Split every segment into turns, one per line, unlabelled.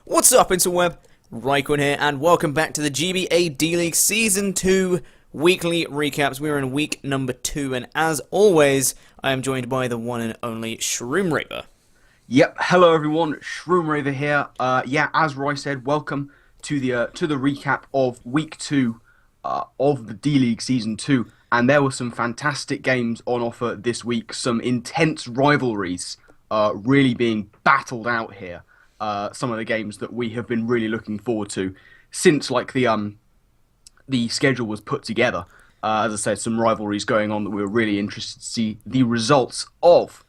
What's up, interweb? RhyQuinn here, and welcome back to the GBA D-League Season 2 weekly recaps. We're in week number 2, and as always, I am joined by the one and only Shroomraver.
Yep, hello everyone, Shroomraver here. As Roy said, welcome to the recap of week 2 of the D-League Season 2. And there were some fantastic games on offer this week, some intense rivalries really being battled out here. Some of the games that we have been really looking forward to since the schedule was put together. As I said, some rivalries going on that we were really interested to see the results of.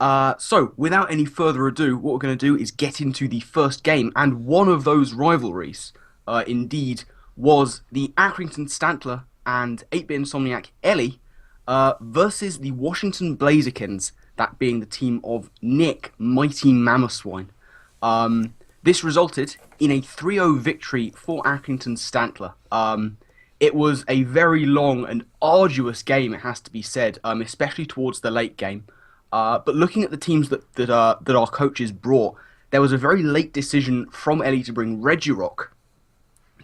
So, without any further ado, what we're going to do is get into the first game, and one of those rivalries, indeed, was the Accrington Stantler and 8-bit Insomniac Ellie versus the Washington Blazakkins, that being the team of Nick, Mighty Mamoswine. This resulted in a 3-0 victory for Accrington Stantler. It was a very long and arduous game, it has to be said, especially towards the late game. But looking at the teams that our coaches brought, there was a very late decision from Ellie to bring Regirock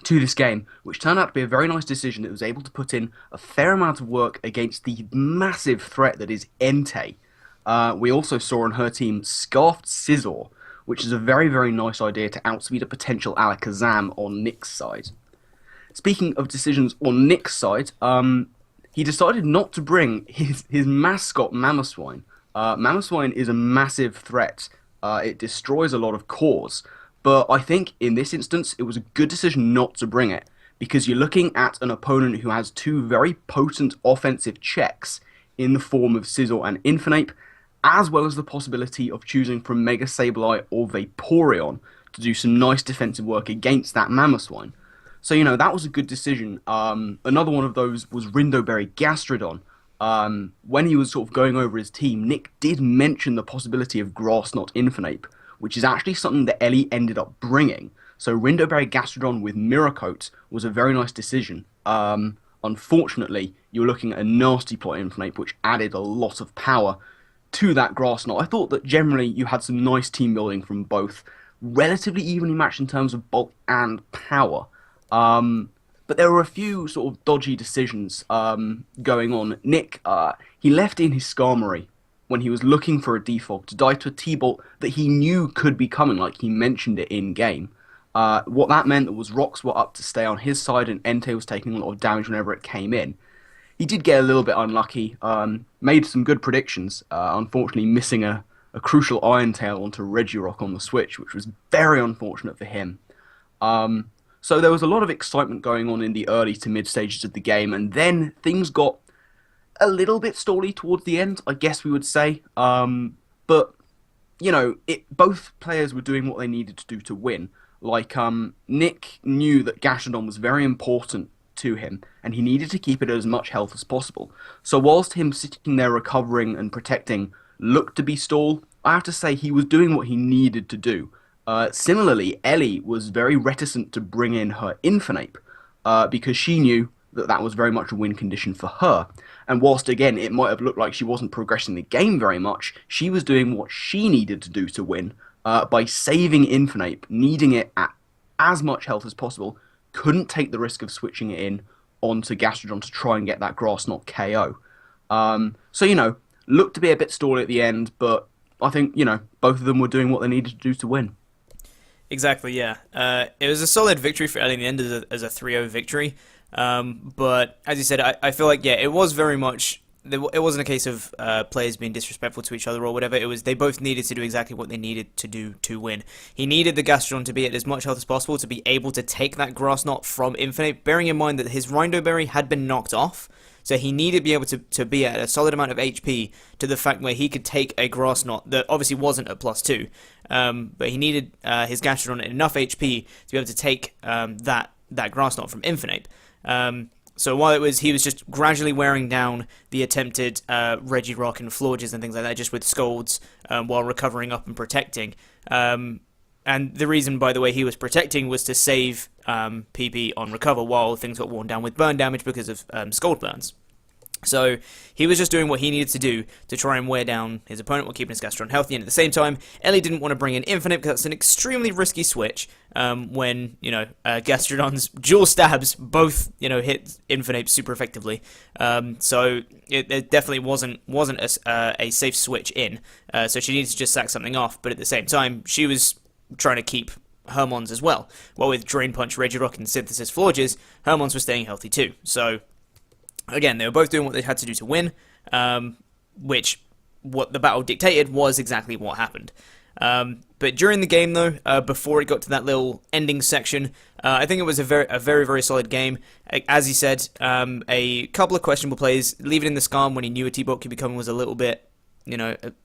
to this game, which turned out to be a very nice decision. It was able to put in a fair amount of work against the massive threat that is Entei. We also saw on her team Scarfed Scizor, which is a very, very nice idea to outspeed a potential Alakazam on Nick's side. Speaking of decisions on Nick's side, he decided not to bring his mascot Mamoswine. Mamoswine is a massive threat. It destroys a lot of cores. But I think in this instance, it was a good decision not to bring it, because you're looking at an opponent who has two very potent offensive checks in the form of Scizor and Infernape, as well as the possibility of choosing from Mega Sableye or Vaporeon to do some nice defensive work against that Mamoswine. So, that was a good decision. Another one of those was Rindoberry Gastrodon. When he was sort of going over his team, Nick did mention the possibility of Grass Knot Infernape, which is actually something that Ellie ended up bringing. So Rindoberry Gastrodon with Mirror Coat was a very nice decision. Unfortunately, you were looking at a nasty plot Infernape, which added a lot of power to that Grass Knot. I thought that generally you had some nice team building from both, relatively evenly matched in terms of bulk and power. But there were a few sort of dodgy decisions going on. Nick, he left in his Skarmory when he was looking for a defog to die to a T-Bolt that he knew could be coming, like he mentioned it in-game. What that meant was rocks were up to stay on his side and Entei was taking a lot of damage whenever it came in. He did get a little bit unlucky, made some good predictions, unfortunately missing a crucial Iron Tail onto Regirock on the Switch, which was very unfortunate for him. So there was a lot of excitement going on in the early to mid stages of the game, and then things got a little bit stally towards the end, I guess we would say. But, both players were doing what they needed to do to win. Like, Nick knew that Gastrodon was very important to him, and he needed to keep it at as much health as possible. So whilst him sitting there recovering and protecting looked to be stalled, I have to say he was doing what he needed to do. Similarly, Ellie was very reticent to bring in her Infernape, because she knew that was very much a win condition for her. And whilst, again, it might have looked like she wasn't progressing the game very much, she was doing what she needed to do to win by saving Infernape, needing it at as much health as possible, couldn't take the risk of switching it in onto Gastrodon to try and get that Grass Knot KO. So, looked to be a bit stally at the end, but I think, both of them were doing what they needed to do to win.
Exactly, yeah. It was a solid victory for Ellie in the end as a 3-0 victory. But as you said, I feel like, it was very much, it wasn't a case of players being disrespectful to each other or whatever. It was they both needed to do exactly what they needed to do to win. He needed the Gastrodon to be at as much health as possible to be able to take that Grass Knot from Infinite, bearing in mind that his Rindoberry had been knocked off. So he needed to be able to be at a solid amount of HP to the fact where he could take a Grass Knot that obviously wasn't at +2. But he needed his Gastrodon at enough HP to be able to take that Grass Knot from Infinite. So while he was just gradually wearing down the attempted Regirock and Florges and things like that, just with Scalds while recovering up and protecting. And the reason, by the way, he was protecting was to save PP on recover while things got worn down with burn damage because of Scald burns. So he was just doing what he needed to do to try and wear down his opponent while keeping his Gastrodon healthy. And at the same time, Ellie didn't want to bring in Infinite because that's an extremely risky switch. When Gastrodon's dual stabs both hit Infinite super effectively. So it definitely wasn't a safe switch in. So she needed to just sack something off. But at the same time, she was trying to keep Hermons as well. While with Drain Punch, Regirock, and Synthesis Florges, Hermons were staying healthy too. So again, they were both doing what they had to do to win, which what the battle dictated was exactly what happened. But during the game, though, before it got to that little ending section, I think it was a very solid game. As he said, a couple of questionable plays, leaving in the Skarm when he knew a T-Bot could be coming was a little bit,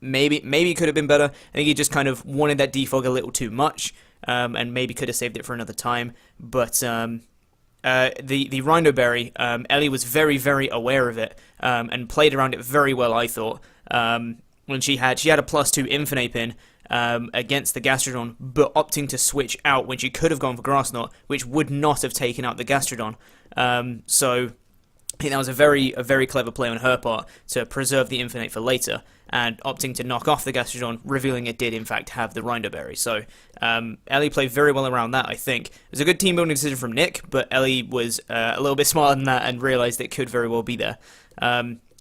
maybe it could have been better. I think he just kind of wanted that defog a little too much, and maybe could have saved it for another time. But the Rhino Berry, Ellie was very aware of it, and played around it very well, I thought. When she had a +2 Infinite pin against the Gastrodon, but opting to switch out when she could have gone for Grass Knot, which would not have taken out the Gastrodon. So I think that was a very clever play on her part to preserve the Infinite for later, and opting to knock off the Gastrodon, revealing it did in fact have the Rhino Berry. So Ellie played very well around that, I think. It was a good team building decision from Nick, but Ellie was a little bit smarter than that and realised it could very well be there.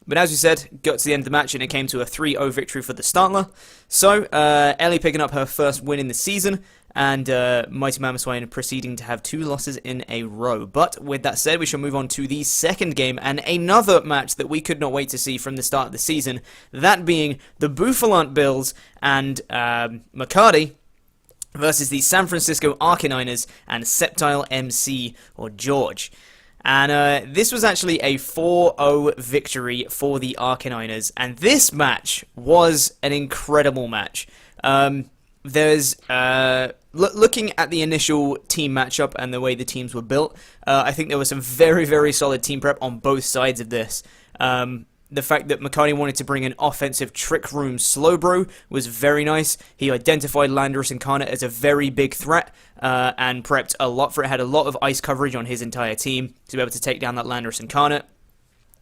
But as we said, got to the end of the match and it came to a 3-0 victory for the Stantler. So Ellie picking up her first win in the season, and Mighty Mammothswain proceeding to have 2 losses in a row. But with that said, we shall move on to the second game, and another match that we could not wait to see from the start of the season, that being the Bouffalant Bills and McCarty versus the San Francisco Arcaniners and Septile MC, or George. And this was actually a 4-0 victory for the Arcaniners, and this match was an incredible match. There's looking at the initial team matchup and the way the teams were built, I think there was some very solid team prep on both sides of this. The fact that McCartney wanted to bring an offensive Trick Room Slowbro was very nice. He identified Landorus Incarnate as a very big threat, and prepped a lot for it. Had a lot of ice coverage on his entire team to be able to take down that Landorus Incarnate.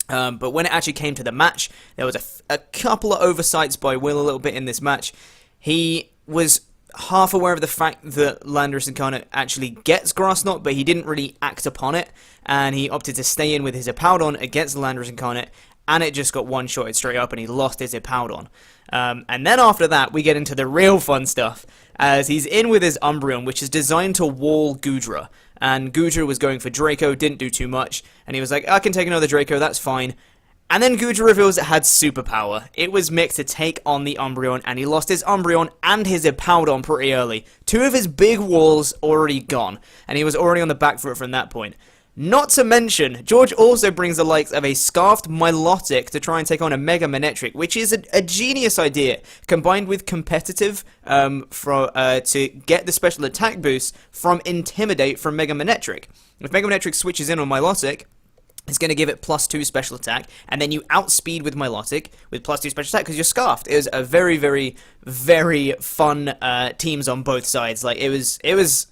But when it actually came to the match, there was a couple of oversights by Will a little bit in this match. He was half aware of the fact that Landorus Incarnate actually gets Grass Knot, but he didn't really act upon it, and he opted to stay in with his Hippowdon against the Landorus Incarnate, and it just got one-shotted straight up, and he lost his Hippowdon. And then after that, we get into the real fun stuff, as he's in with his Umbreon, which is designed to wall Goodra. And Goodra was going for Draco, didn't do too much, and he was like, I can take another Draco, that's fine. And then Goodra reveals it had superpower. It was meant to take on the Umbreon, and he lost his Umbreon and his Hippowdon pretty early. 2 of his big walls already gone, and he was already on the back foot from that point. Not to mention, George also brings the likes of a Scarfed Milotic to try and take on a Mega Manectric, which is a genius idea, combined with competitive to get the special attack boost from Intimidate from Mega Manectric. If Mega Manectric switches in on Milotic, it's going to give it +2 special attack, and then you outspeed with Milotic with +2 special attack because you're Scarfed. It was a very fun teams on both sides. Like it was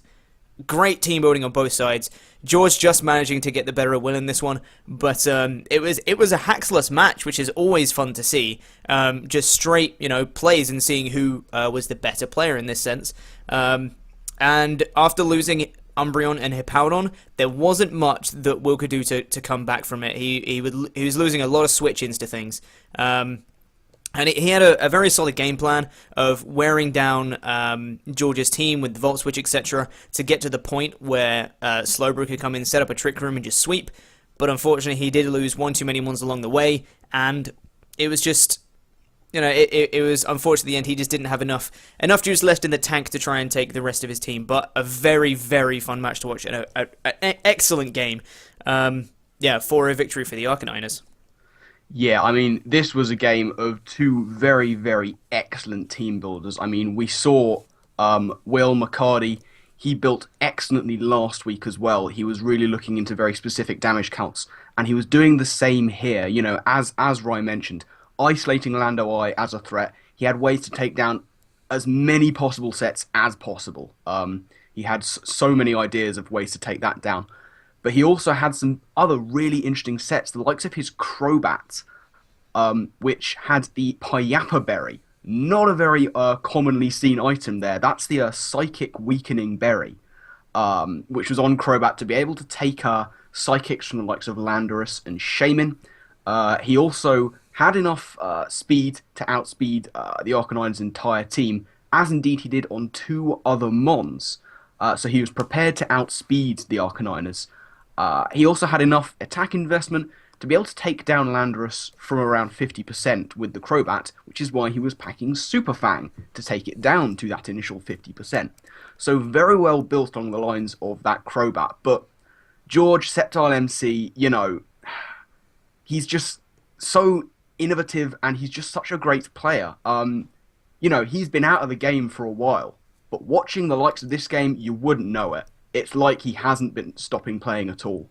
great team building on both sides. George just managing to get the better of Will in this one, but it was a hacksless match, which is always fun to see. Just straight, plays and seeing who was the better player in this sense. And after losing Umbreon and Hippowdon, there wasn't much that Will could do to come back from it. He was losing a lot of switch-ins to things. And he had a very solid game plan of wearing down George's team with the Volt Switch, etc., to get to the point where Slowbro could come in, set up a Trick Room, and just sweep. But unfortunately, he did lose one too many ones along the way, and it was just, it was unfortunate at the end. He just didn't have enough juice left in the tank to try and take the rest of his team. But a very fun match to watch, and an excellent game. For a victory for the Arcaniners.
Yeah, I mean, this was a game of 2 very excellent team builders. I mean, we saw Will McCarty. He built excellently last week as well. He was really looking into very specific damage counts, and he was doing the same here. As Ryan mentioned, isolating Lando Eye as a threat. He had ways to take down as many possible sets as possible. He had so many ideas of ways to take that down. But he also had some other really interesting sets, the likes of his Crobat, which had the Payapa Berry. Not a very commonly seen item there. That's the Psychic Weakening Berry, which was on Crobat to be able to take Psychics from the likes of Landorus and Shaman. He also had enough speed to outspeed the Arcaniners' entire team, as indeed he did on two other Mons. So he was prepared to outspeed the Arcaniners. He also had enough attack investment to be able to take down Landorus from around 50% with the Crobat, which is why he was packing Super Fang to take it down to that initial 50%. So very well built along the lines of that Crobat. But George, Sceptile MC, he's just so innovative and he's just such a great player. He's been out of the game for a while, but watching the likes of this game, you wouldn't know it. It's like he hasn't been stopping playing at all.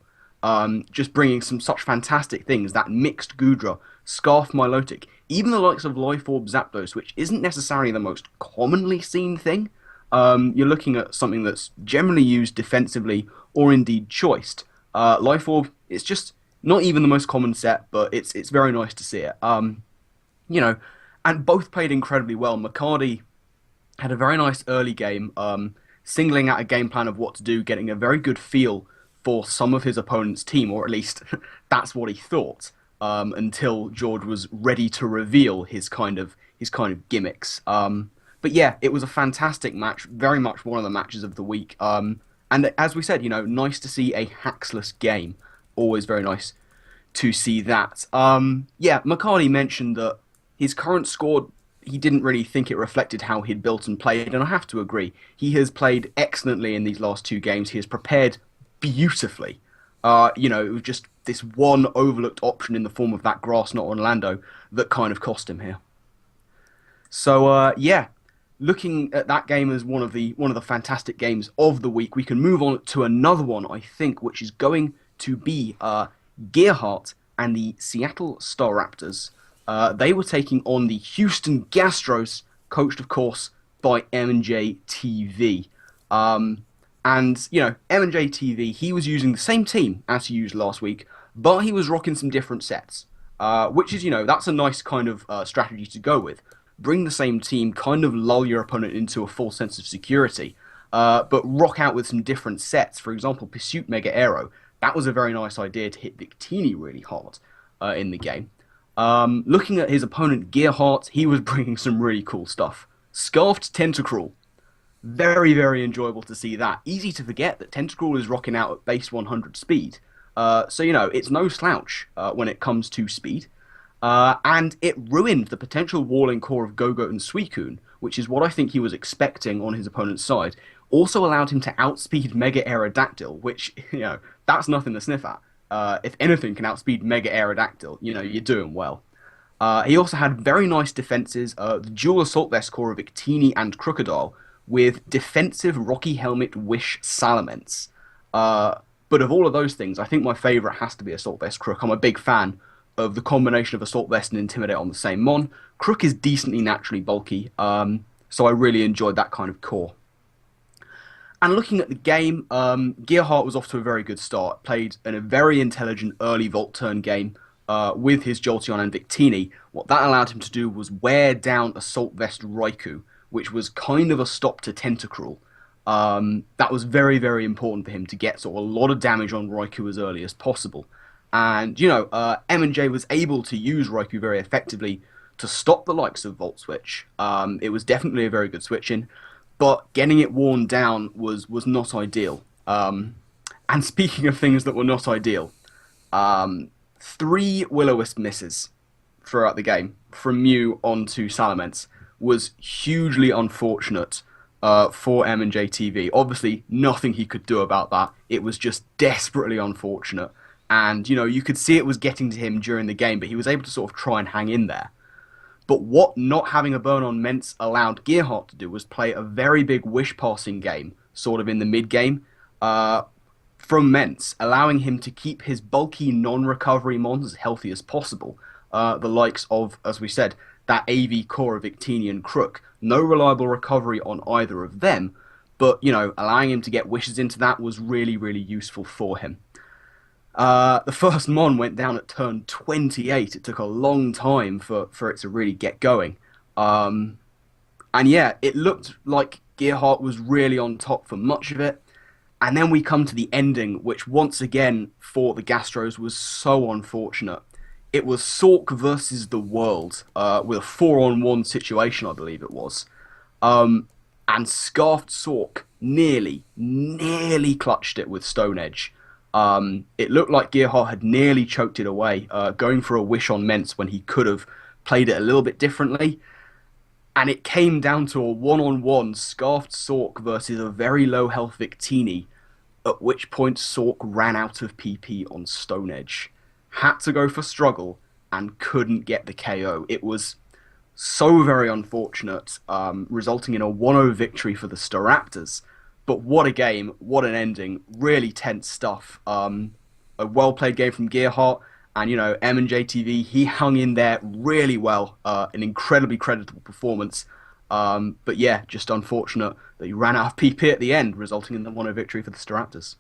Just bringing some such fantastic things, that mixed Goodra, Scarf Milotic, even the likes of Life Orb Zapdos, which isn't necessarily the most commonly seen thing. You're looking at something that's generally used defensively or indeed choiced. Life Orb, it's just not even the most common set, but it's very nice to see it. And both played incredibly well. McCarty had a very nice early game, singling out a game plan of what to do, getting a very good feel for some of his opponent's team, or at least that's what he thought, until George was ready to reveal his kind of gimmicks. But yeah, it was a fantastic match, very much one of the matches of the week. And as we said, nice to see a hacksless game. Always very nice to see that. McCarty mentioned that his current score, he didn't really think it reflected how he'd built and played, and I have to agree. He has played excellently in these last two games. He has prepared beautifully. It was just this one overlooked option in the form of that grass knot on Lando that kind of cost him here. So looking at that game as one of the fantastic games of the week, we can move on to another one, I think, which is going to be Gearhart and the Seattle Starraptors. They were taking on the Houston Gastros, coached, of course, by M&J TV. M&J TV, he was using the same team as he used last week, but he was rocking some different sets, which is, that's a nice kind of strategy to go with. Bring the same team, kind of lull your opponent into a false sense of security, but rock out with some different sets. For example, Pursuit Mega Aero. That was a very nice idea to hit Victini really hard in the game. Looking at his opponent, Gearhart, he was bringing some really cool stuff. Scarfed Tentacruel. Very, very enjoyable to see that. Easy to forget that Tentacruel is rocking out at base 100 speed. It's no slouch when it comes to speed. And it ruined the potential walling core of Go-Go and Suicune, which is what I think he was expecting on his opponent's side. Also allowed him to outspeed Mega Aerodactyl, which, that's nothing to sniff at. If anything can outspeed Mega Aerodactyl, you're doing well. He also had very nice defenses, the dual Assault Vest core of Victini and Crocodile, with defensive Rocky Helmet Wish Salamence. But of all of those things, I think my favourite has to be Assault Vest Crook. I'm a big fan of the combination of Assault Vest and Intimidate on the same Mon. Crook is decently naturally bulky, so I really enjoyed that kind of core. And looking at the game, Gearhart was off to a very good start. Played in a very intelligent early Volt Turn game with his Jolteon and Victini. What that allowed him to do was wear down Assault Vest Raikou, which was kind of a stop to Tentacruel. That was very, very important for him to get sort of a lot of damage on Raikou as early as possible. And, M&J was able to use Raikou very effectively to stop the likes of Volt Switch. It was definitely a very good switch-in, but getting it worn down was not ideal. And speaking of things that were not ideal, 3 Will-O-Wisp misses throughout the game, from Mew onto Salamence, was hugely unfortunate for M&J TV. Obviously, nothing he could do about that. It was just desperately unfortunate. And, you could see it was getting to him during the game, but he was able to sort of try and hang in there. But what not having a burn on Mence allowed Gearhart to do was play a very big wish passing game, sort of in the mid-game, from Mence, allowing him to keep his bulky non-recovery mons as healthy as possible. The likes of, as we said, that AV core of Victini and Crook. No reliable recovery on either of them, but, allowing him to get wishes into that was really, really useful for him. The first Mon went down at turn 28. It took a long time for it to really get going. Um, and yeah, it looked like Gearhart was really on top for much of it. And then we come to the ending, which once again for the Gastros was so unfortunate. It was Sork versus the world with a 4-on-1 situation, I believe it was. And Scarfed Sork nearly clutched it with Stone Edge. It looked like Gearhart had nearly choked it away, going for a wish on Mence when he could have played it a little bit differently. And it came down to a one-on-one Scarfed Sork versus a very low health Victini, at which point Sork ran out of PP on Stone Edge. Had to go for struggle and couldn't get the KO. It was so very unfortunate, resulting in a 1-0 victory for the Starraptors. But what a game, what an ending, really tense stuff. A well-played game from Gearhart, and M&J TV, he hung in there really well, an incredibly creditable performance. But yeah, just unfortunate that he ran out of PP at the end, resulting in the 1-0 victory for the Starraptors.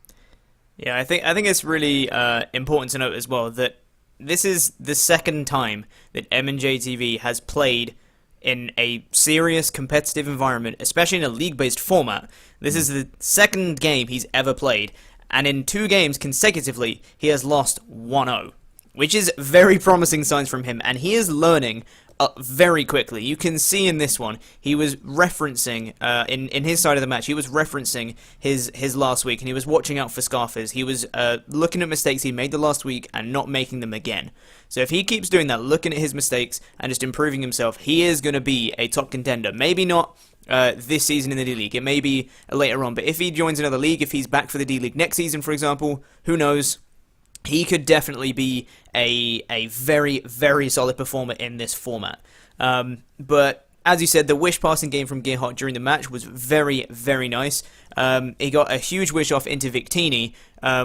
Yeah, I think it's really important to note as well that this is the second time that M&J TV has played in a serious competitive environment, especially in a league-based format. This is the second game he's ever played, and in 2 games consecutively, he has lost 1-0, which is very promising signs from him, and he is learning very quickly. You can see in this one, he was referencing, in his side of the match, he was referencing his last week, and he was watching out for Scarfers. He was looking at mistakes he made the last week and not making them again. So if he keeps doing that, looking at his mistakes and just improving himself, he is going to be a top contender. Maybe not this season in the D-League. It may be later on, but if he joins another league, if he's back for the D-League next season, for example, who knows? He could definitely be a very, very solid performer in this format. But as you said, the wish passing game from Gearhart during the match was very, very nice. He got a huge wish off into Victini,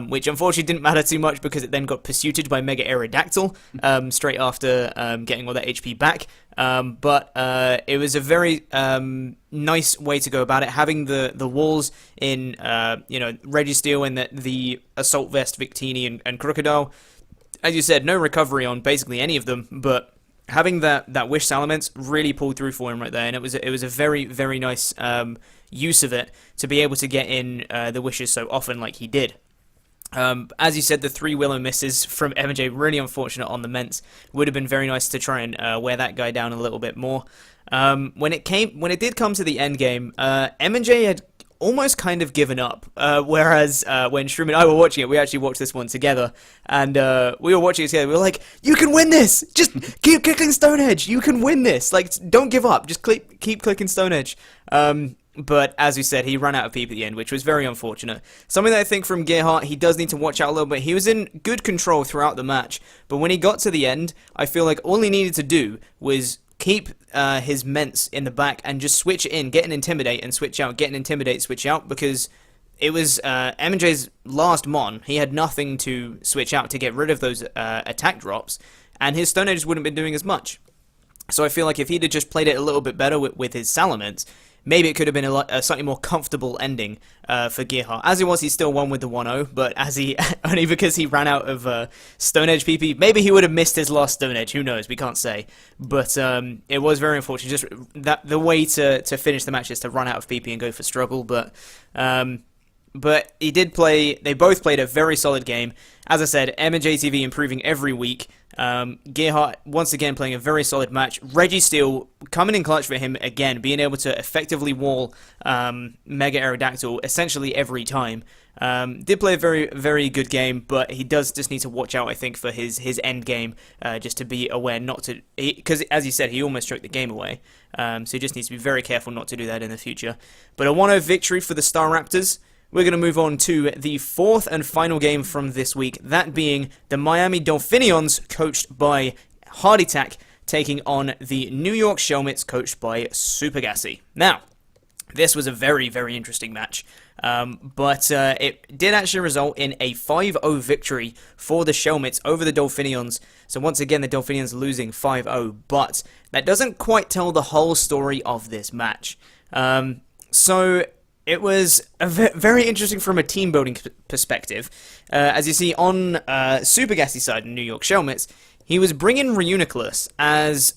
which unfortunately didn't matter too much because it then got pursued by Mega Aerodactyl straight after getting all that HP back. But it was a very nice way to go about it, having the walls in Registeel and the Assault Vest, Victini, and Crocodile. As you said, no recovery on basically any of them, but having that Wish Salamence really pulled through for him right there, and it was a very, very nice use of it to be able to get in the wishes so often like he did. As you said, the 3 Willow misses from M&J, really unfortunate on the Mence. Would have been very nice to try and wear that guy down a little bit more. When it did come to the end game, M&J had almost kind of given up. Whereas when Shroom and I were watching it, we actually watched this one together, and we were watching it together. We were like, "You can win this! Just keep clicking Stone Edge. You can win this! Like, don't give up. Just keep clicking Stone Edge." But as we said, he ran out of PP at the end, which was very unfortunate. Something that I think from Gearhart, he does need to watch out a little bit. He was in good control throughout the match, but when he got to the end, I feel like all he needed to do was keep his Mence in the back and just switch in, get an Intimidate and switch out, get an Intimidate, switch out, because it was M&J's last Mon. He had nothing to switch out to get rid of those attack drops, and his Stone Edge wouldn't have been doing as much. So I feel like if he'd have just played it a little bit better with his Salamence, maybe it could have been a slightly more comfortable ending for Gearhart. As it was, he still won with the 1-0, but only because he ran out of Stone Edge PP. Maybe he would have missed his last Stone Edge, who knows, we can't say. But it was very unfortunate. Just the way to finish the match is to run out of PP and go for struggle, but he did play. They both played a very solid game. As I said, M&J TV improving every week. Gearhart once again playing a very solid match. Registeel coming in clutch for him again, being able to effectively wall Mega Aerodactyl essentially every time. Did play a very, very good game, but he does just need to watch out, I think, for his end game, just to be aware not to, because as you said, he almost choked the game away. So he just needs to be very careful not to do that in the future. But a 1-0 victory for the Starraptors. We're going to move on to the 4th and final game from this week, that being the Miami Dolphinians, coached by Hardytack, taking on the New York Shelmets, coached by Super Gassy. Now, this was a very, very interesting match, but it did actually result in a 5-0 victory for the Shelmets over the Dolphinians. So once again, the Dolphinians losing 5-0, but that doesn't quite tell the whole story of this match. So It was very interesting from a team building perspective. As you see on Super Gassy side in New York Shelmets, he was bringing Reuniclus as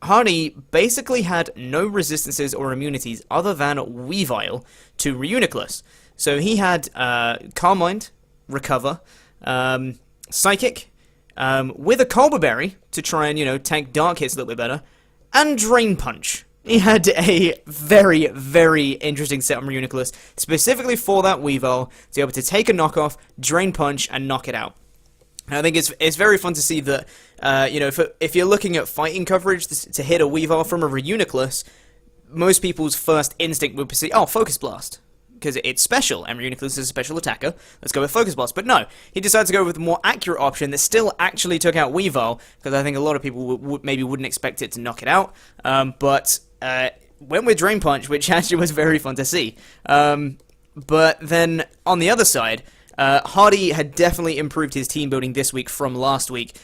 Hardy basically had no resistances or immunities other than Weavile to Reuniclus. So he had Calm Mind, Recover, Psychic, with a Colbur Berry to try and, tank Dark hits a little bit better, and Drain Punch. He had a very, very interesting set on Reuniclus, specifically for that Weavile, to be able to take a knockoff, Drain Punch, and knock it out. And I think it's very fun to see that, if you're looking at fighting coverage to hit a Weavile from a Reuniclus, most people's first instinct would be, Focus Blast, because it's special, and Reuniclus is a special attacker. Let's go with Focus Blast. But no, he decided to go with a more accurate option that still actually took out Weavile, because I think a lot of people maybe wouldn't expect it to knock it out. But went with Drain Punch, which actually was very fun to see. But then, on the other side, Hardy had definitely improved his team building this week from last week,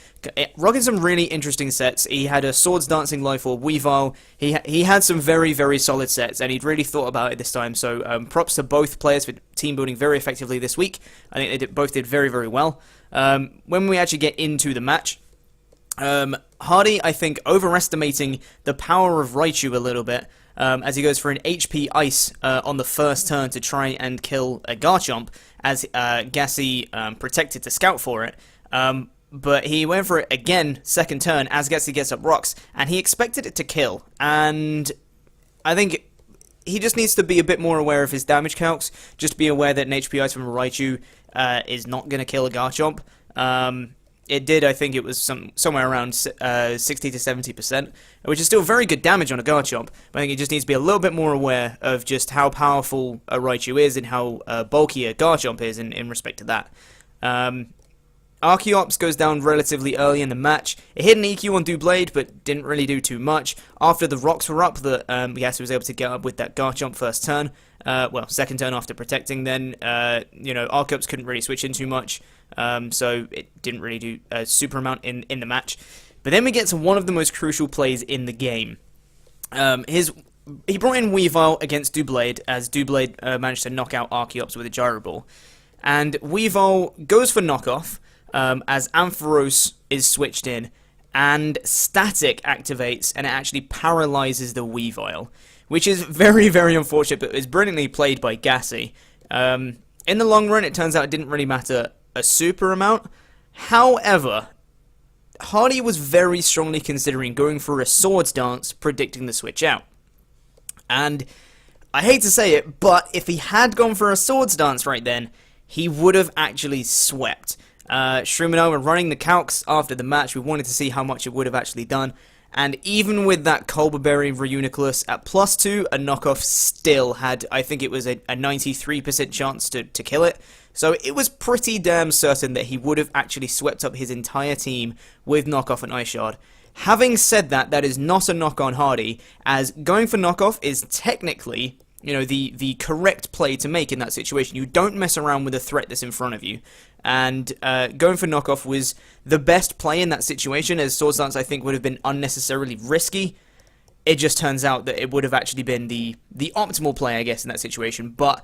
rocking some really interesting sets. He had a Swords Dancing Life Orb Weavile. He had some very, very solid sets, and he'd really thought about it this time, so props to both players for team building very effectively this week. I think they both did very, very well. When we actually get into the match, Hardy, I think, overestimating the power of Raichu a little bit, as he goes for an HP Ice on the first turn to try and kill a Garchomp, as Gassy protected to scout for it. But he went for it again, second turn, as Gassy gets up rocks, and he expected it to kill. And I think he just needs to be a bit more aware of his damage calcs, just be aware that an HP Ice from a Raichu is not going to kill a Garchomp. It did, I think it was somewhere around 60 to 70%, which is still very good damage on a Garchomp, but I think he just needs to be a little bit more aware of just how powerful a Raichu is and how bulky a Garchomp is in respect to that. Archeops goes down relatively early in the match. It hit an EQ on Doublade, but didn't really do too much. After the rocks were up, Gassy was able to get up with that Garchomp first turn. Second turn after protecting then. Archeops couldn't really switch in too much, so it didn't really do a super amount in the match. But then we get to one of the most crucial plays in the game. He brought in Weavile against Doublade, as Doublade managed to knock out Archeops with a Gyro Ball. And Weavile goes for knockoff, as Ampharos is switched in, and Static activates, and it actually paralyzes the Weavile, which is very, very unfortunate, but is brilliantly played by Gassy. In the long run, it turns out it didn't really matter a super amount. However, Hardy was very strongly considering going for a Swords Dance, predicting the switch out. And I hate to say it, but if he had gone for a Swords Dance right then, he would have actually swept. Shroom and I were running the calcs after the match. We wanted to see how much it would have actually done. And even with that Colbur Berry Reuniclus at +2, a knockoff still had, I think it was a 93% chance to kill it. So it was pretty damn certain that he would have actually swept up his entire team with knockoff and Ice Shard. Having said that, that is not a knock on Hardy, as going for knockoff is technically, the correct play to make in that situation. You don't mess around with a threat that's in front of you. And going for knockoff was the best play in that situation, as Swords Dance, I think, would have been unnecessarily risky. It just turns out that it would have actually been the optimal play, I guess, in that situation. But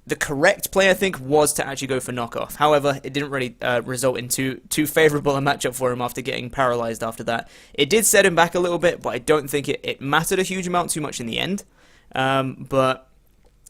the correct play, I think, was to actually go for knockoff. However, it didn't really result in too favourable a matchup for him after getting paralysed after that. It did set him back a little bit, but I don't think it mattered a huge amount too much in the end. But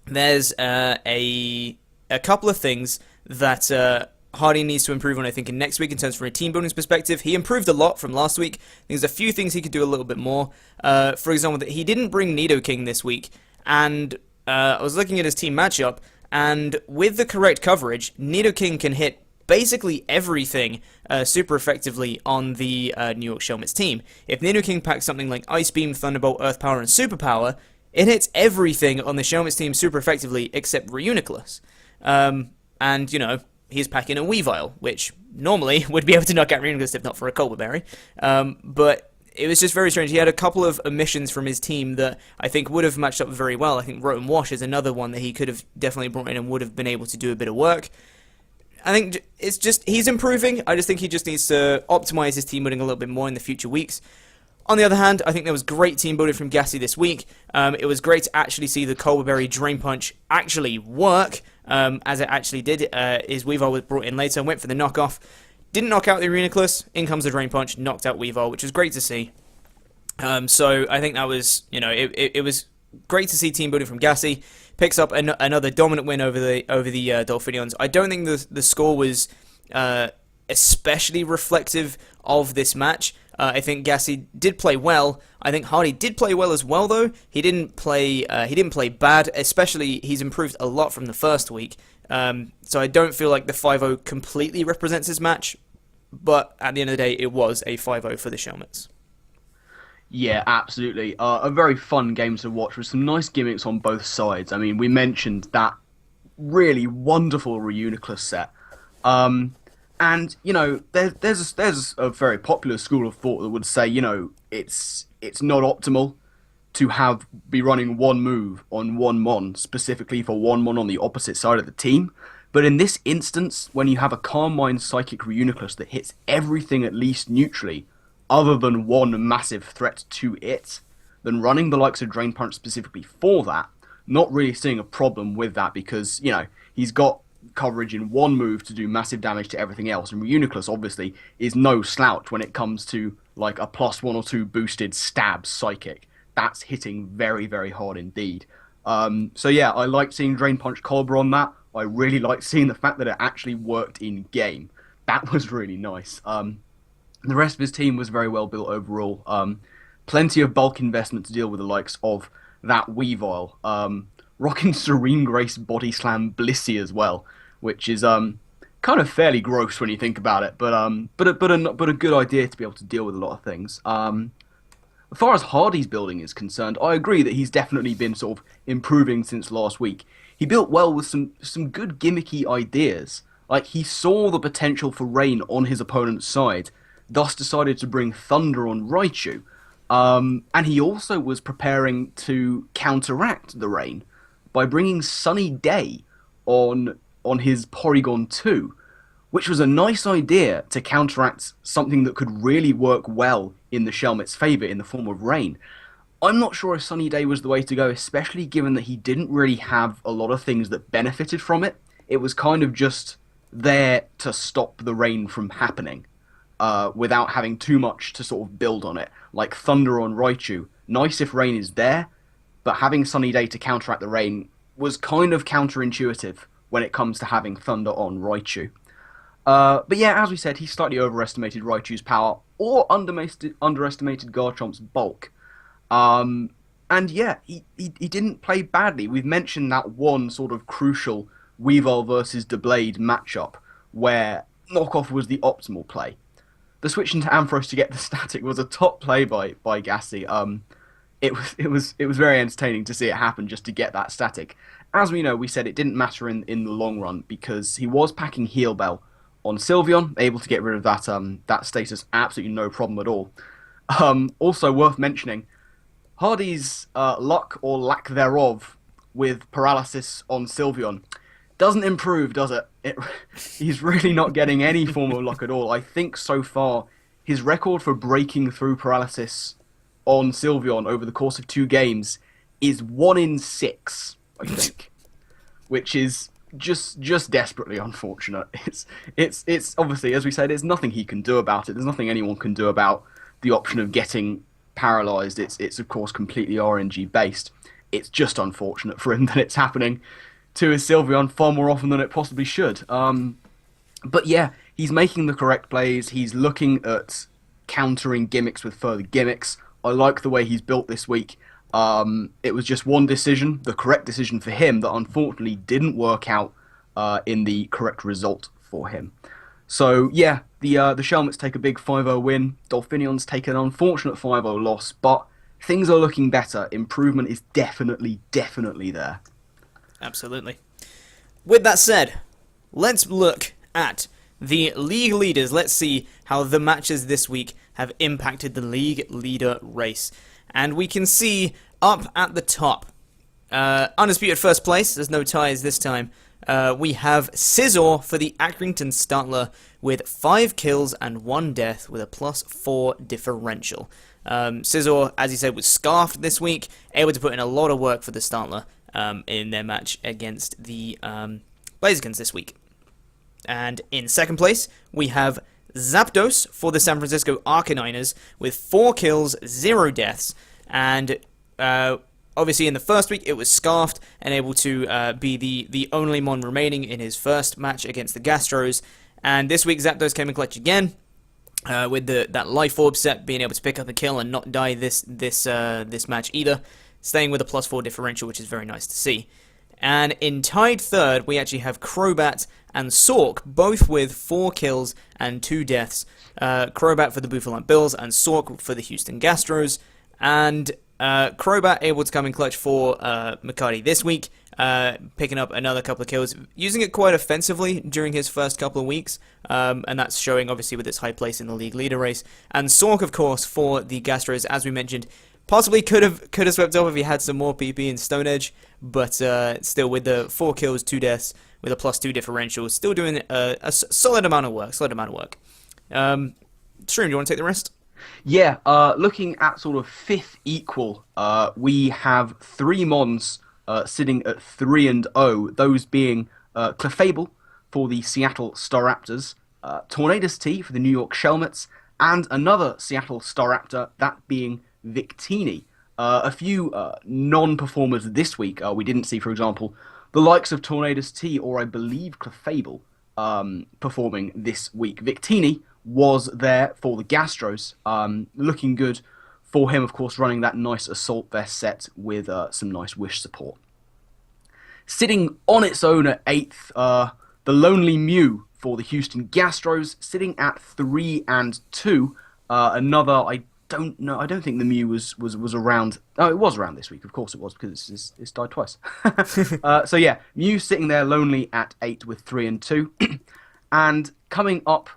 there's a couple of things that Hardy needs to improve on, I think, in next week in terms from a team building perspective. He improved a lot from last week. There's a few things he could do a little bit more. For example, that he didn't bring Nidoking this week, and I was looking at his team matchup, and with the correct coverage, Nidoking can hit basically everything super effectively on the New York Shelmets team. If Nidoking packs something like Ice Beam, Thunderbolt, Earth Power, and Super Power, it hits everything on the Shelmets team super effectively except Reuniclus. And, he's packing a Weavile, which normally would be able to knock out Reuniclus if not for a Colbur Berry. But it was just very strange. He had a couple of omissions from his team that I think would have matched up very well. I think Rotom Wash is another one that he could have definitely brought in and would have been able to do a bit of work. I think it's just, he's improving. I just think he just needs to optimize his team building a little bit more in the future weeks. On the other hand, I think there was great team building from Gassy this week. It was great to actually see the Colberberry Drain Punch actually work, as it actually did. His Weavile was brought in later, went for the knockoff. Didn't knock out the Reuniclus, in comes the Drain Punch, knocked out Weavile, which was great to see. So I think that was, it was great to see team building from Gassy. Picks up another dominant win over the Dolphinians. I don't think the score was especially reflective of this match. I think Gassy did play well. I think Hardy did play well as well, though. He didn't play bad. Especially, he's improved a lot from the first week. So I don't feel like the 5-0 completely represents his match. But at the end of the day, it was a 5-0 for the Shelmets.
Yeah, absolutely. A very fun game to watch with some nice gimmicks on both sides. I mean, we mentioned that really wonderful Reuniclus set. And there's a very popular school of thought that would say, it's not optimal to be running one move on one mon, specifically for one mon on the opposite side of the team. But in this instance, when you have a Calm Mind Psychic Reuniclus that hits everything at least neutrally, other than one massive threat to it, then running the likes of Drain Punch specifically for that, not really seeing a problem with that because, he's got coverage in one move to do massive damage to everything else, and Reuniclus obviously is no slouch when it comes to like a +1 or 2 boosted stab psychic. That's hitting very, very hard indeed. So yeah, I liked seeing Drain Punch Colbur on that. I really liked seeing the fact that it actually worked in game. That was really nice. The rest of his team was very well built overall. Plenty of bulk investment to deal with the likes of that Weavile. Rocking Serene Grace Body Slam Blissey as well, which is kind of fairly gross when you think about it, but a good idea to be able to deal with a lot of things. As far as Hardy's building is concerned, I agree that he's definitely been sort of improving since last week. He built well with some good gimmicky ideas. Like, he saw the potential for rain on his opponent's side, thus decided to bring Thunder on Raichu. And he also was preparing to counteract the rain by bringing Sunny Day on his Porygon 2, which was a nice idea to counteract something that could really work well in the Shelmet's favour in the form of rain. I'm not sure if Sunny Day was the way to go, especially given that he didn't really have a lot of things that benefited from it. It was kind of just there to stop the rain from happening, without having too much to sort of build on it. Like Thunder on Raichu, nice if rain is there, but having Sunny Day to counteract the rain was kind of counterintuitive when it comes to having Thunder on Raichu. But yeah, as we said, he slightly overestimated Raichu's power, or underestimated Garchomp's bulk. And yeah, he didn't play badly. We've mentioned that one sort of crucial Weavile versus Deblade matchup, where knockoff was the optimal play. The switch into Ampharos to get the static was a top play by Gassy. It was very entertaining to see it happen just to get that static. As we know, we said it didn't matter in the long run because he was packing Heal Bell on Sylveon, able to get rid of that status absolutely no problem at all. Also worth mentioning, Hardy's luck or lack thereof with paralysis on Sylveon doesn't improve, does it? He's really not getting any form of luck at all. I think so far his record for breaking through paralysis on Sylveon over the course of 2 games is 1 in 6, I think, which is just desperately unfortunate. It's obviously, as we said, there's nothing he can do about it. There's nothing anyone can do about the option of getting paralyzed. It's of course completely RNG based. It's just unfortunate for him that it's happening to his Sylveon far more often than it possibly should. But yeah, he's making the correct plays. He's looking at countering gimmicks with further gimmicks. I like the way he's built this week. It was just one decision, the correct decision for him, that unfortunately didn't work out in the correct result for him. So yeah, the Shelmets take a big 5-0 win. Dolphinians take an unfortunate 5-0 loss, but things are looking better. Improvement is definitely there.
Absolutely. With that said, let's look at the league leaders. Let's see how the matches this week have impacted the league leader race. And we can see up at the top, undisputed first place, there's no ties this time, we have Scizor for the Accrington Stantler with 5 kills and 1 death with a +4 differential. Scizor, as you said, was scarfed this week, able to put in a lot of work for the Stantler in their match against the Blazakkins this week. And in second place, we have Zapdos for the San Francisco Arcaniners with 4 kills, 0 deaths, and obviously in the first week it was scarfed and able to be the only mon remaining in his first match against the Gastros, and this week Zapdos came in clutch again with that Life Orb set, being able to pick up a kill and not die this match either, staying with a +4 differential, which is very nice to see. And in tied third, we actually have Crobat and Sork, both with 4 kills and 2 deaths. Crobat for the Buffalo Bills and Sork for the Houston Gastros. And Crobat able to come in clutch for McCarty this week, picking up another couple of kills, using it quite offensively during his first couple of weeks, and that's showing obviously with its high place in the league leader race. And Sork, of course, for the Gastros, as we mentioned, possibly could have swept up if he had some more PP in Stone Edge, but still with the 4 kills, 2 deaths, with a +2 differential, still doing a solid amount of work. Shroom, do you want to take the rest?
Yeah, looking at sort of fifth equal, we have 3 mons sitting at 3-0, those being Clefable for the Seattle Starraptors, Tornadus T for the New York Shelmets, and another Seattle Starraptor, that being Victini. A few non-performers this week we didn't see, for example, the likes of Tornadus T or I believe Clefable performing this week. Victini was there for the Gastros, looking good for him, of course, running that nice Assault Vest set with some nice Wish support. Sitting on its own at 8th, the Lonely Mew for the Houston Gastros, sitting at 3-2. Another, I don't think the Mew was around. Oh, it was around this week. Of course it was, because it's died twice. So yeah, Mew sitting there lonely at 8 with 3-2. And coming up,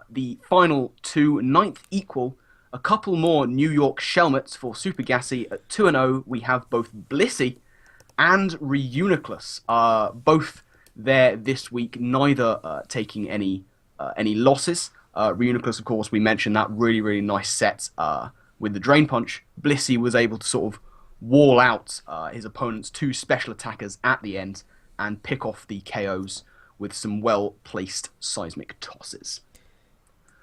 the final 2, 9th equal, a couple more New York Shelmets for Super Gassy at 2-0. We have both Blissey and Reuniclus, both there this week, neither taking any losses. Reuniclus, of course, we mentioned that really nice set with the Drain Punch. Blissey was able to sort of wall out his opponent's 2 special attackers at the end and pick off the KOs with some well-placed seismic tosses.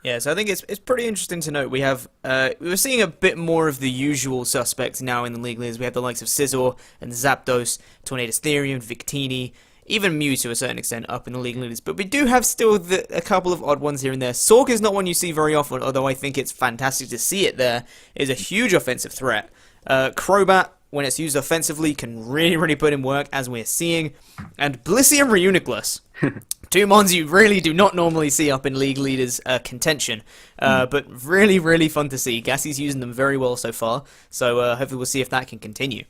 Yeah, so I think it's pretty interesting to note. We're seeing a bit more of the usual suspects now in the league leaders. We have the likes of Scizor and Zapdos, Tornadus Therium, Victini, even Mew to a certain extent up in the league leaders. But we do have still a couple of odd ones here and there. Sork is not one you see very often, although I think it's fantastic to see it there. It is a huge offensive threat. Crobat, when it's used offensively, can really put in work, as we're seeing. And Blissey and Reuniclus, 2 mons you really do not normally see up in league leaders contention, but really fun to see. Gassy's using them very well so far, so hopefully we'll see if that can continue.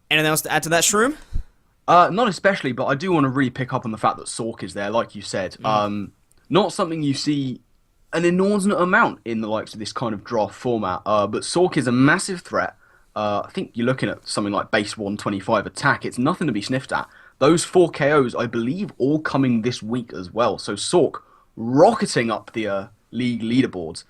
Anything else to add to that, Shroom?
Not especially, but I do want to really pick up on the fact that Sork is there, like you said. Not something you see an inordinate amount in the likes of this kind of draft format, but Sork is a massive threat. I think you're looking at something like base 125 attack. It's nothing to be sniffed at. Those 4 KOs, I believe, all coming this week as well. So Sork rocketing up the league leaderboards,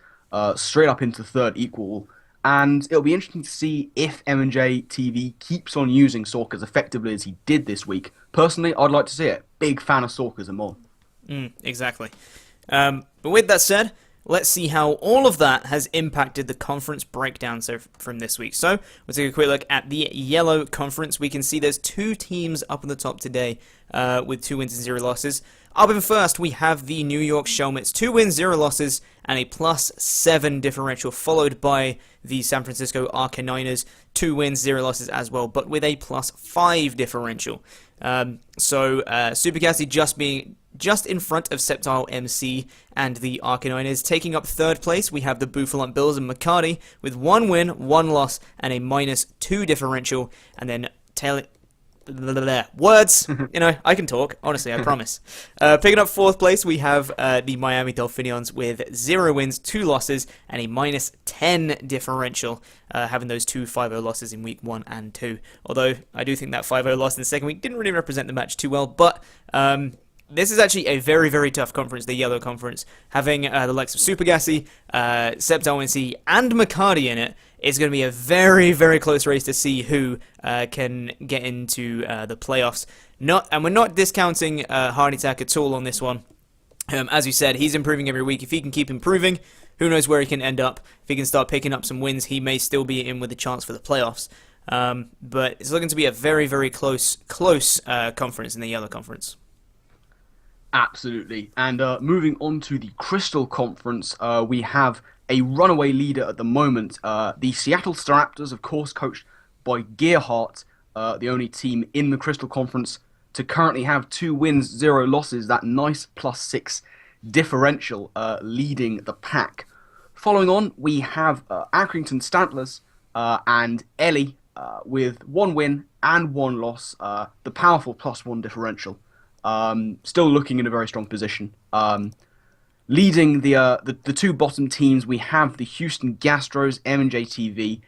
straight up into 3rd equal. And it'll be interesting to see if M&J TV keeps on using Sork as effectively as he did this week. Personally, I'd like to see it. Big fan of Sork as a mod.
Exactly. But with that said, let's see how all of that has impacted the conference breakdown from this week. So, we'll take a quick look at the yellow conference. We can see there's 2 teams up on the top today with 2 wins and 0 losses. Up in first, we have the New York Shelmets, 2 wins, 0 losses, and a +7 differential, followed by the San Francisco Arcaniners, 2 wins, 0 losses as well, but with a +5 differential. Super Gassy just in front of Sceptile MC and the Arcaniners. Taking up 3rd place, we have the Buffalo Bills and McCarty with 1 win, 1 loss, and a -2 differential, and then words, I can talk, honestly, I promise. Picking up 4th place, we have the Miami Dolphinians with 0 wins, 2 losses, and a -10 differential, having those 2 5-0 losses in week 1 and 2. Although, I do think that 5-0 loss in the second week didn't really represent the match too well, but this is actually a very, very tough conference, the Yellow Conference. Having the likes of Super Gassy, SEPTL and McCarty in it is going to be a very, very close race to see who can get into the playoffs. And we're not discounting Heart Attack at all on this one. As you said, he's improving every week. If he can keep improving, who knows where he can end up. If he can start picking up some wins, he may still be in with a chance for the playoffs. But it's looking to be a very, very close conference in the Yellow Conference.
Absolutely. And moving on to the Crystal Conference, we have a runaway leader at the moment. The Seattle Starraptors, of course, coached by Gearhart, the only team in the Crystal Conference to currently have 2 wins, 0 losses, that nice +6 differential leading the pack. Following on, we have Accrington Stantlers and Ellie with 1 win and 1 loss, the powerful +1 differential. Still looking in a very strong position. Leading the 2 bottom teams, we have the Houston Gastros, M&J TV,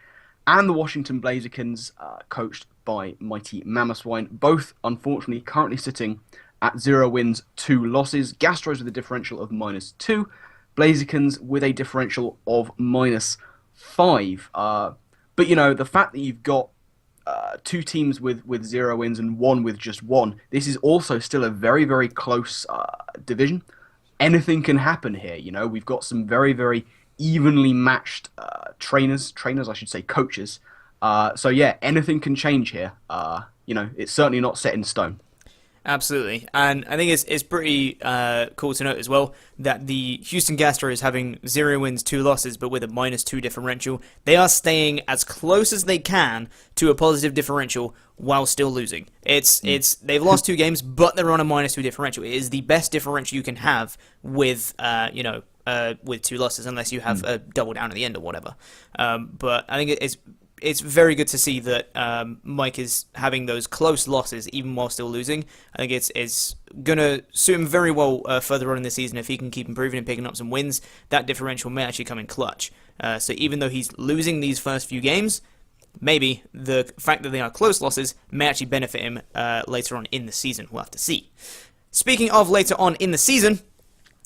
and the Washington Blazakkins, coached by Mighty Mammothswine. Both, unfortunately, currently sitting at 0 wins, 2 losses. Gastros with a differential of -2, Blazakkins with a differential of -5. But, you know, the fact that you've got 2 teams with 0 wins and 1 with just 1, this is also still a very, very close division. Anything can happen here, you know. We've got some very, very evenly matched trainers, I should say, coaches. So yeah, anything can change here. You know, it's certainly not set in stone.
Absolutely, and I think it's pretty cool to note as well that the Houston Gastro is having 0 wins, 2 losses, but with a -2 differential. They are staying as close as they can to a positive differential while still losing. They've lost 2 games, but they're on a -2 differential. It is the best differential you can have with with 2 losses, unless you have a double down at the end or whatever. But I think it's very good to see that Mike is having those close losses even while still losing. I think it's going to suit him very well further on in the season if he can keep improving and picking up some wins. That differential may actually come in clutch. So even though he's losing these first few games, maybe the fact that they are close losses may actually benefit him later on in the season. We'll have to see. Speaking of later on in the season,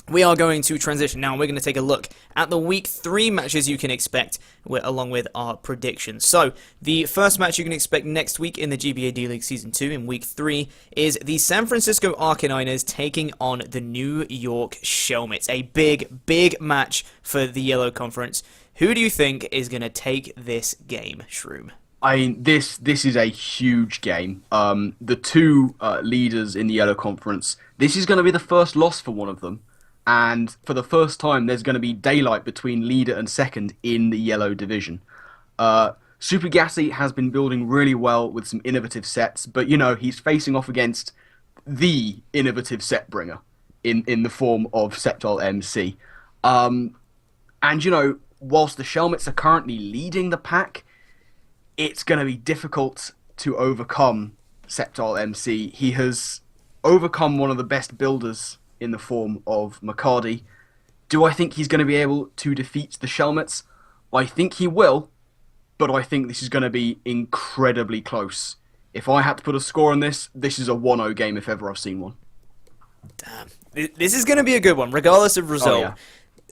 we are going to transition now, and we're going to take a look at the Week 3 matches you can expect, along with our predictions. So, the first match you can expect next week in the GBA D-League Season 2 in Week 3 is the San Francisco Arcaniners taking on the New York Shelmets. A big, big match for the Yellow Conference. Who do you think is going to take this game, Shroom?
I mean, this is a huge game. The 2 leaders in the Yellow Conference, this is going to be the first loss for one of them. And for the first time, there's going to be daylight between leader and second in the Yellow Division. Super Gassy has been building really well with some innovative sets, but, you know, he's facing off against the innovative set bringer in the form of Septile MC. And, you know, whilst the Shelmets are currently leading the pack, it's going to be difficult to overcome Septile MC. He has overcome one of the best builders in the form of McCarty. Do I think he's going to be able to defeat the Shelmets? I think he will, but I think this is going to be incredibly close. If I had to put a score on this, this is a 1-0 game if ever I've seen one.
Damn. This is going to be a good one, regardless of result.
Oh, yeah.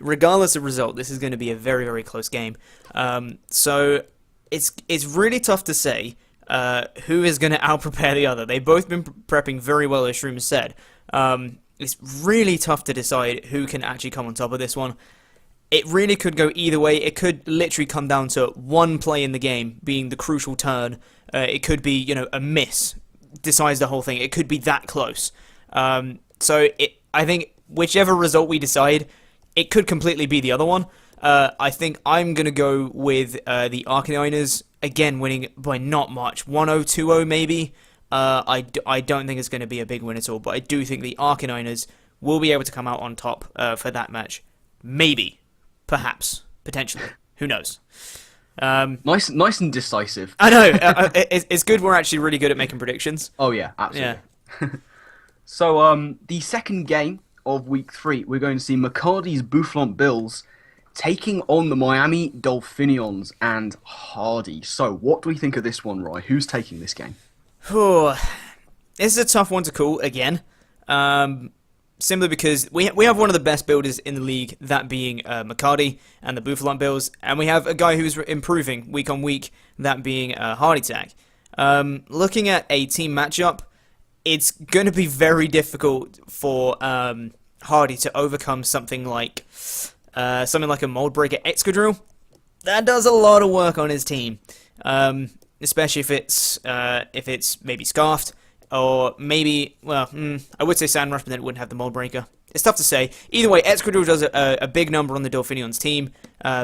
Regardless of result, this is going to be a very, very close game. So it's really tough to say who is going to out-prepare the other. They've both been prepping very well, as Shroom said. It's really tough to decide who can actually come on top of this one. It really could go either way. It could literally come down to one play in the game being the crucial turn. It could be, you know, a miss decides the whole thing. It could be that close. I think whichever result we decide, it could completely be the other one. I think I'm going to go with the Arcaniners, again, winning by not much. 1-0, 2-0 maybe. I don't think it's going to be a big win at all, but I do think the Arcaniners will be able to come out on top for that match. Maybe. Perhaps. Potentially. Who knows?
Nice and decisive.
I know. It's good we're actually really good at making predictions.
Oh, yeah, absolutely. Yeah. So, the second game of Week 3, we're going to see McCarty's Boufflant Bills taking on the Miami Dolphinians and Hardy. So, what do we think of this one, Roy? Who's taking this game?
This is a tough one to call, again. Simply because we have one of the best builders in the league, that being McCarty and the Buffalo Bills, and we have a guy who's improving week on week, that being Hardy Tag. Looking at a team matchup, it's going to be very difficult for Hardy to overcome something like a Mold Breaker Excadrill. That does a lot of work on his team, especially if it's maybe Scarfed. Or maybe, well, I would say Sand Rush, but then it wouldn't have the Mold Breaker. It's tough to say. Either way, Excadrill does a big number on the Dolphinians team,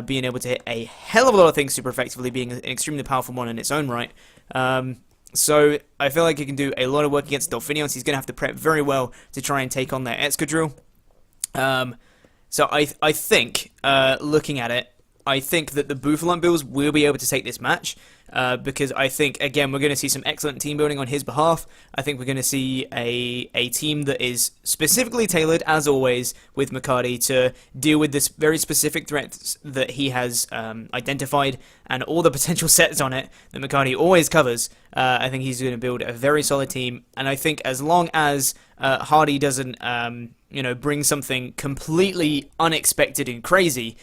being able to hit a hell of a lot of things super effectively, being an extremely powerful one in its own right. So I feel like he can do a lot of work against Dolphinians. He's going to have to prep very well to try and take on their Excadrill. So I think, looking at it, I think that the Buffalo Bills will be able to take this match, because I think, again, we're going to see some excellent team building on his behalf. I think we're going to see a team that is specifically tailored, as always, with McCarty to deal with this very specific threats that he has identified, and all the potential sets on it that McCarty always covers. I think he's going to build a very solid team, and I think as long as Hardy doesn't, bring something completely unexpected and crazy,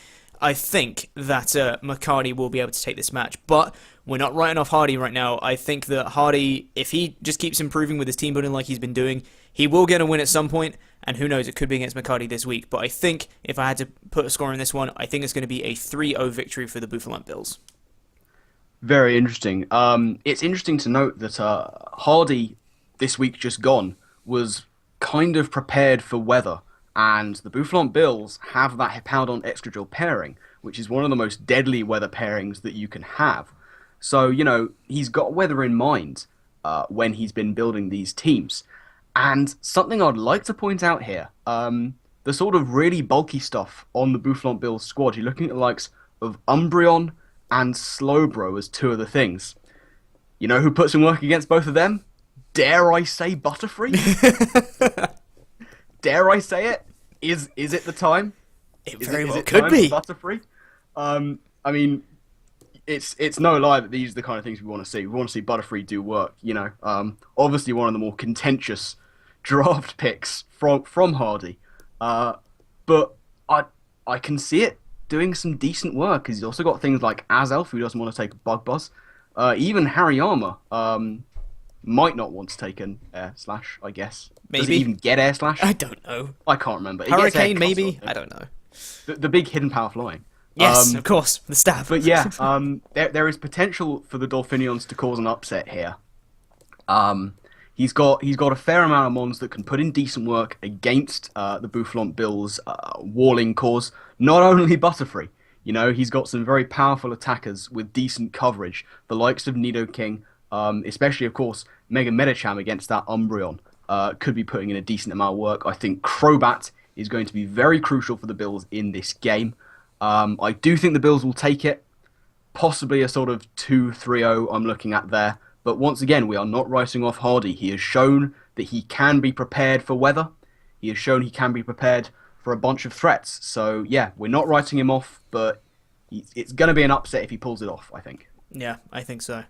I think that McCarty will be able to take this match. But we're not writing off Hardy right now. I think that Hardy, if he just keeps improving with his team building like he's been doing, he will get a win at some point, and who knows, it could be against McCarty this week. But I think, if I had to put a score in this one, I think it's going to be a 3-0 victory for the Buffalo Bills.
Very interesting. It's interesting to note that Hardy, this week just gone, was kind of prepared for weather. And the Buffalo Bills have that Hippowdon Excadrill pairing, which is one of the most deadly weather pairings that you can have. So, he's got weather in mind when he's been building these teams. And something I'd like to point out here, the sort of really bulky stuff on the Buffalo Bills squad, you're looking at the likes of Umbreon and Slowbro as two of the things. You know who puts in work against both of them? Dare I say Butterfree? Dare I say it? Is it the time?
It very well could be.
Butterfree? I mean, it's no lie that these are the kind of things we want to see. We want to see Butterfree do work, Obviously one of the more contentious draft picks from Hardy. But I can see it doing some decent work, because he's also got things like Azelf, who doesn't want to take a Bug Buzz. Even Hariyama might not want to take an Air Slash, I guess.
Maybe.
Does he even get Air Slash?
I don't know.
I can't remember.
Hurricane, maybe? I don't know.
The big hidden power flying.
Yes, of course. The stab.
But yeah, there is potential for the Dolphinians to cause an upset here. He's got a fair amount of mons that can put in decent work against the Buffalo Bills' walling cause. Not only Butterfree. He's got some very powerful attackers with decent coverage. The likes of Nidoking, especially, of course, Mega Medicham against that Umbreon, could be putting in a decent amount of work. I think Crobat is going to be very crucial for the Bills in this game. I do think the Bills will take it. Possibly a sort of 2-3-0 I'm looking at there. But once again, we are not writing off Hardy. He has shown that he can be prepared for weather. He has shown he can be prepared for a bunch of threats. So, yeah, we're not writing him off, but it's going to be an upset if he pulls it off, I think.
Yeah, I think so.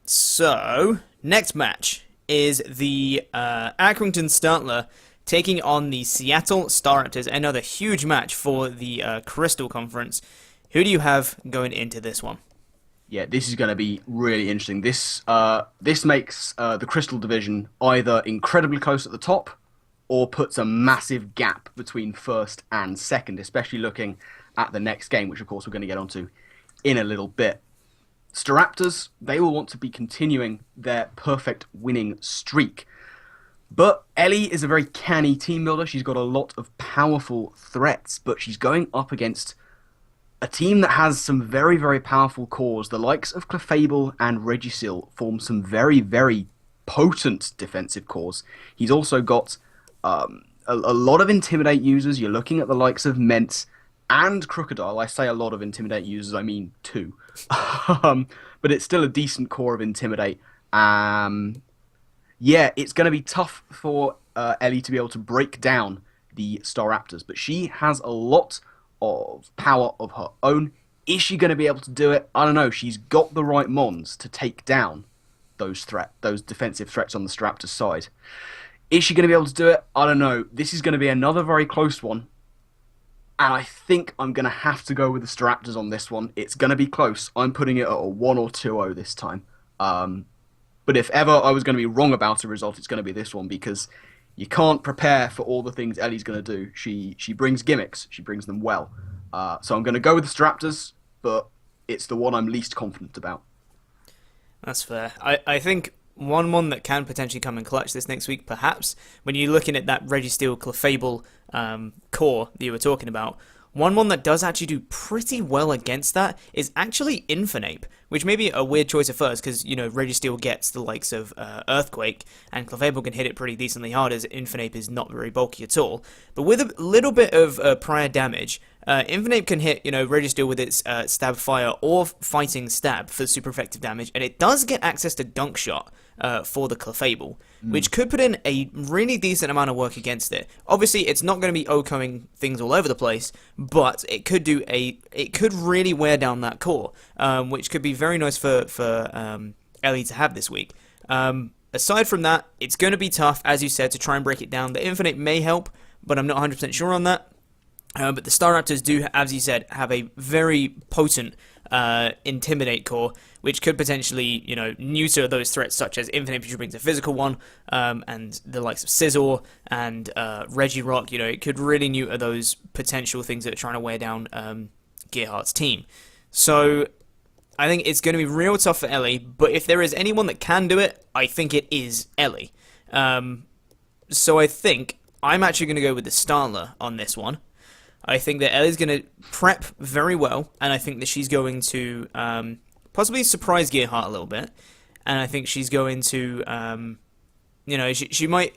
So, next match is the Accrington Stantler taking on the Seattle Starraptors. Another huge match for the Crystal Conference. Who do you have going into this one?
Yeah, this is going to be really interesting. This makes the Crystal Division either incredibly close at the top or puts a massive gap between first and second, especially looking at the next game, which of course we're going to get onto in a little bit. Starraptors, they will want to be continuing their perfect winning streak. But Ellie is a very canny team builder. She's got a lot of powerful threats, but she's going up against a team that has some very, very powerful cores. The likes of Clefable and Regisil form some very, very potent defensive cores. He's also got a lot of Intimidate users. You're looking at the likes of Ment and Crocodile. I say a lot of Intimidate users, I mean 2. But it's still a decent core of Intimidate. Yeah, it's going to be tough for Ellie to be able to break down the Starraptors, but she has a lot of power of her own. Is she going to be able to do it? I don't know. She's got the right mons to take down those defensive threats on the Starraptors side. Is she going to be able to do it? I don't know. This is going to be another very close one. And I think I'm going to have to go with the Starraptors on this one. It's going to be close. I'm putting it at a 1 or 2-0 this time. But if ever I was going to be wrong about a result, it's going to be this one because you can't prepare for all the things Ellie's going to do. She brings gimmicks. She brings them well. So I'm going to go with the Starraptors, but it's the one I'm least confident about.
That's fair. I think one that can potentially come in clutch this next week, perhaps, when you're looking at that Registeel Clefable core that you were talking about, one that does actually do pretty well against that is actually Infernape, which may be a weird choice at first because, Registeel gets the likes of Earthquake, and Clefable can hit it pretty decently hard as Infernape is not very bulky at all. But with a little bit of prior damage, Infernape can hit, Registeel with its Stab Fire or Fighting Stab for super effective damage, and it does get access to Dunk Shot for the Clefable, which could put in a really decent amount of work against it. Obviously, it's not going to be OHKOing things all over the place, but it could really wear down that core, which could be very nice for Ellie to have this week. Aside from that, it's going to be tough, as you said, to try and break it down. The Infinite may help, but I'm not 100% sure on that. But the Starraptors do, as you said, have a very potent Intimidate core, which could potentially, neuter those threats such as Infinite, which brings a physical one, and the likes of Scizor and Regirock. It could really neuter those potential things that are trying to wear down Gearhart's team. So I think it's going to be real tough for Ellie, but if there is anyone that can do it, I think it is Ellie. So I think I'm actually going to go with the Stantler on this one. I think that Ellie's going to prep very well, and I think that she's going to possibly surprise Gearhart a little bit, and I think she's going to, she might...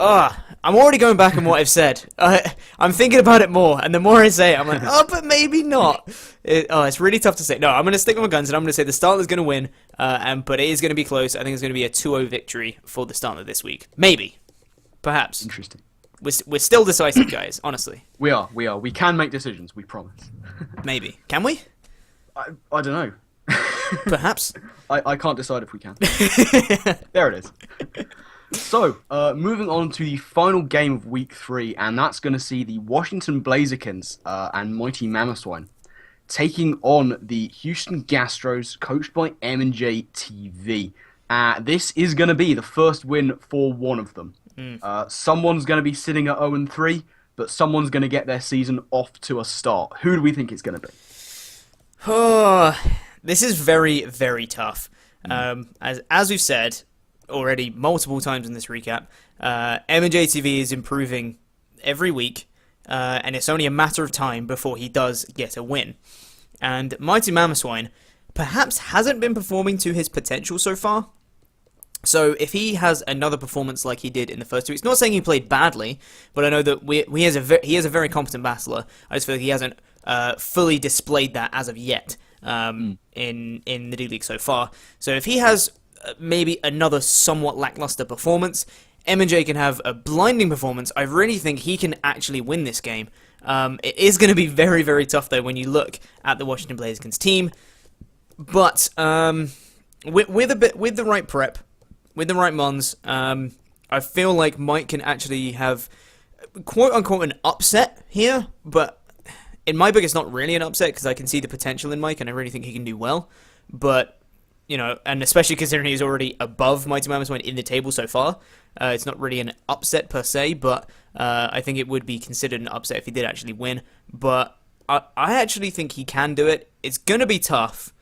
I'm already going back on what I've said. I'm thinking about it more, and the more I say it, I'm like, but maybe not. It's really tough to say. No, I'm going to stick with my guns, and I'm going to say the Stantler's going to win, but it is going to be close. I think it's going to be a 2-0 victory for the Stantler this week. Maybe. Perhaps.
Interesting.
We're still decisive, guys, honestly.
We are. We can make decisions, we promise.
Maybe. Can we?
I don't know.
Perhaps.
I can't decide if we can. There it is. So, moving on to the final game of Week 3, and that's going to see the Washington Blazakkins and Mighty Mamoswine taking on the Houston Gastros, coached by M&J TV. This is going to be the first win for one of them. Someone's going to be sitting at 0-3, but someone's going to get their season off to a start. Who do we think it's going to be?
This is very, very tough. As we've said already multiple times in this recap, M&J TV is improving every week, and it's only a matter of time before he does get a win. And Mighty Mamoswine perhaps hasn't been performing to his potential so far. So if he has another performance like he did in the first 2 weeks, not saying he played badly, but I know that he is a very competent battler. I just feel like he hasn't fully displayed that as of yet in the D-League so far. So if he has maybe another somewhat lackluster performance, M&J can have a blinding performance. I really think he can actually win this game. It is going to be very, very tough, though, when you look at the Washington Blazakkins team. But with the right prep, with the right mons, I feel like Mike can actually have quote-unquote an upset here, but in my book it's not really an upset because I can see the potential in Mike and I really think he can do well. But, and especially considering he's already above Mighty Mamoswine in the table so far, it's not really an upset per se, but I think it would be considered an upset if he did actually win. But I actually think he can do it. It's going to be tough.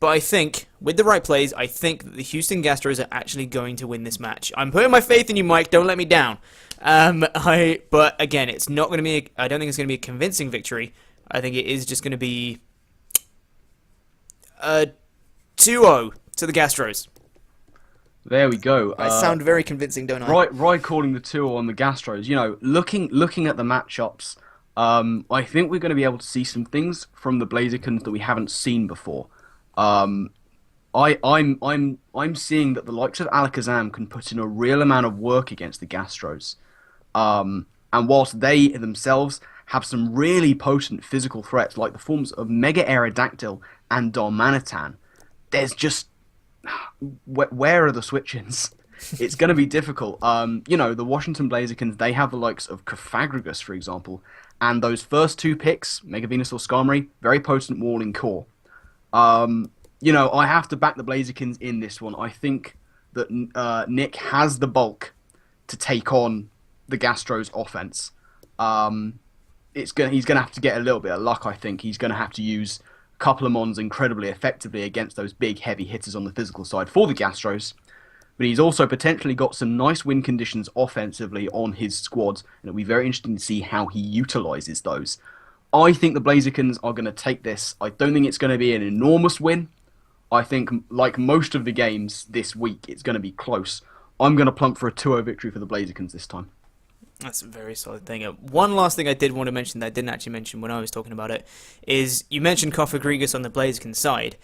But I think, with the right plays, I think that the Houston Gastros are actually going to win this match. I'm putting my faith in you, Mike. Don't let me down. But again, it's not going to be. I don't think it's going to be a convincing victory. I think it is just going to be 2-0 to the Gastros.
There we go.
I sound very convincing, don't I?
Right, calling the 2-0 on the Gastros. Looking at the matchups, I think we're going to be able to see some things from the Blazakkins that we haven't seen before. I'm seeing that the likes of Alakazam can put in a real amount of work against the Gastros. And whilst they themselves have some really potent physical threats, like the forms of Mega Aerodactyl and Darmanitan, there's just... Where are the switch-ins? it's going to be difficult. The Washington Blazakkins, they have the likes of Cofagrigus, for example, and those first two picks, Mega Venusaur, Skarmory, very potent walling core. I have to back the Blazakkins in this one. I think that Nick has the bulk to take on the Gastros offense. He's gonna have to get a little bit of luck. I think he's gonna have to use a couple of Mons incredibly effectively against those big heavy hitters on the physical side for the Gastros. But he's also potentially got some nice win conditions offensively on his squad, and it'll be very interesting to see how he utilizes those. I think the Blazakkins are going to take this. I don't think it's going to be an enormous win. I think, like most of the games this week, it's going to be close. I'm going to plump for a 2-0 victory for the Blazakkins this time.
That's a very solid thing. One last thing I did want to mention that I didn't actually mention when I was talking about it is you mentioned Cofagrigus on the Blaziken side.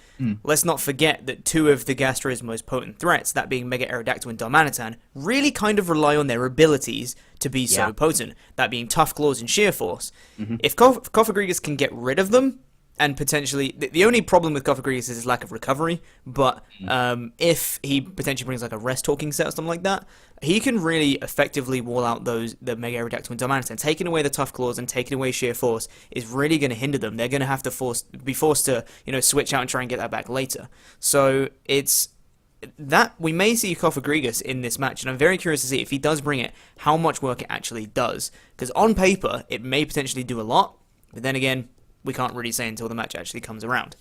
Let's not forget that two of the Gastro's most potent threats, that being Mega Aerodactyl and Darmanitan, really kind of rely on their abilities to be so potent, that being Tough Claws and Sheer Force. If Cofagrigus can get rid of them, and potentially, the only problem with Cofagrigus is his lack of recovery, but if he potentially brings like a rest talking set or something like that, he can really effectively wall out the Mega Aerodactyl and Darmanitan. Taking away the Tough Claws and taking away Sheer Force is really going to hinder them. They're going to have to be forced to switch out and try and get that back later. So it's that we may see Cofagrigus in this match, and I'm very curious to see if he does bring it, how much work it actually does. Because on paper, it may potentially do a lot, but then again, we can't really say until the match actually comes around.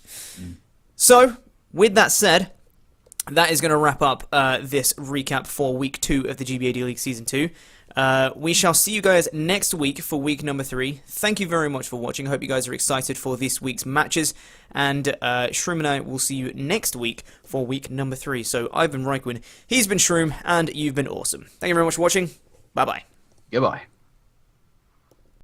So, with that said, that is going to wrap up this recap for Week 2 of the GBA D-League Season 2. We shall see you guys next week for week number 3. Thank you very much for watching. I hope you guys are excited for this week's matches. And Shroom and I will see you next week for week number 3. So, I've been RhyQuinn, he's been Shroom, and you've been awesome. Thank you very much for watching. Bye-bye.
Goodbye.